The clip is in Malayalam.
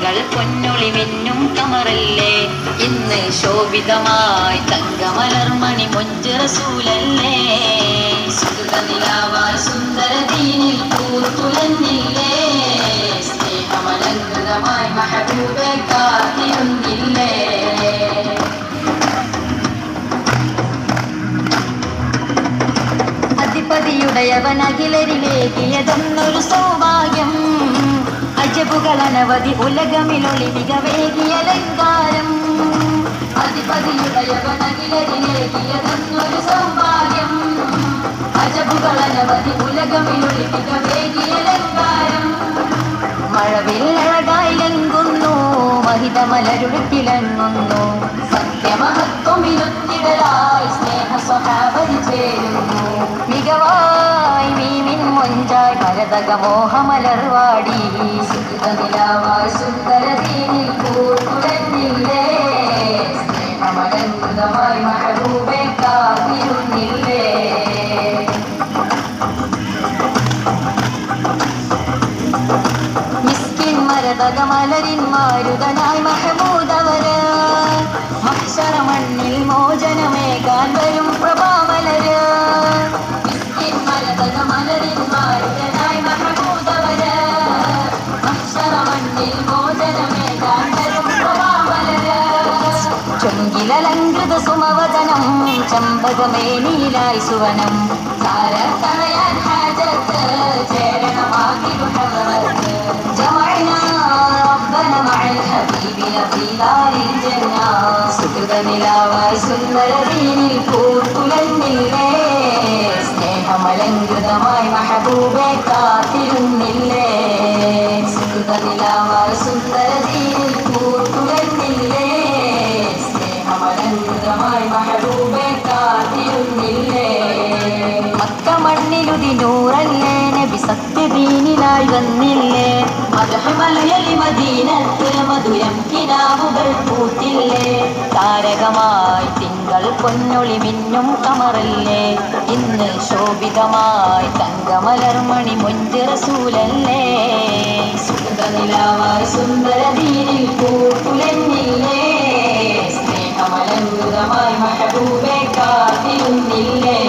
തിങ്കൾ പൊന്നൊളി മിന്നും കമറല്ലേ ഇന്ന് ശോഭിതമായി തങ്കമലർമണി മൊഞ്ച് റസൂലല്ലേ സുന്ദരനിലാവായി സുന്ദര ദീനിൽ പൂത്തുലഞ്ഞില്ലേ സ്നേഹമലങ്കൃതമായി മഹബൂബെ കാത്തിരുന്നില്ലേ അധിപതിയുടയവൻ അഖിലരിലേകിയതെന്നൊരു സൗഭാഗ്യം അജബുകളനവധി ഉലകമിലൊളി മികവേകിയ അലങ്കാരം അധിപതിയുടയവൻ അഖിലരിലേകിയതെന്നൊരു സൗഭാഗ്യം അജബുകളനവധി ഉലകമിലൊളി മികവേകിയ അലങ്കാരം മഴവില്ലഴകായി ലംഘുന്നു മഹിതമലരുടുക്കിലങ്ങുന്നു സത്യമഹത്വമിരുത്തിടലായി സ്നേഹ സ്വഭാവതി ചേരുന്നു മികവായി മീമിൻ മൊഞ്ചായി ഭരതകമോഹമലർവാടി സുന്ദരനിലാവായി സുന്ദര ദീനിൽ പൂത്തുലഞ്ഞില്ലേ സ്നേഹമലങ്കൃതമായി മഹബൂബെ കാത്തിരുന്നില്ലേ മിസ്കിൻ മരതകമലരിൻ മാരുതനായി മഹമൂദവര് മഹ്ശറ മണ്ണിൽ മോചനമേകാൻ വരും പ്രഭാമലര് മിസ്കിൻ മരതകമലരിൻ മാരുതനായി മഹമൂദവര് മഹ്ശറ മണ്ണിൽ മോചനമേകാൻ വരും പ്രഭാമലര് ചൊങ്കിലലങ്കൃത സുമവദനം ചമ്പകമേനിയിലായി സുവനം സാരത്തണയാൻ ഹാജത്ത് ചേരണമാക്കി ഹദറത്ത് ജമഅനാ റബ്ബന മഅൽ ഹബീബിന ഫീ ദാരിൽ ജന്ന സുന്ദരനിലാവായി സുന്ദര ദീനിൽ പൂത്തുലഞ്ഞില്ലേ സ്നേഹമലങ്കൃതമായി മഹബൂബെ കാത്തിരുന്നില്ലേ സുന്ദരനിലാവായി സുന്ദര ദീനിൽ പൂത്തുലഞ്ഞില്ലേ സ്നേഹമലങ്കൃതമായി മഹബൂബെ കാത്തിരുന്നില്ലേ മക്ക മണ്ണിലുതി നൂറല്ലേ നബി സത്യദീനിലായി വന്നില്ലേ മദഹമലയലി മദീനത്ത് മധുരം കിനാവുകൾ പൂത്തില്ലേ താരകമായി തിങ്കൾ പൊന്നൊളി മിന്നും കമറല്ലേ ഇന്ന് ശോഭിതമായി തങ്കമലർമണി മൊഞ്ച് റസൂലല്ലേ സുന്ദരനിലാവായി സുന്ദര ദീനിൽ പൂത്തുലഞ്ഞില്ലേ സ്നേഹമലങ്കൃതമായി മഹബൂബെ കാത്തിരുന്നില്ലേ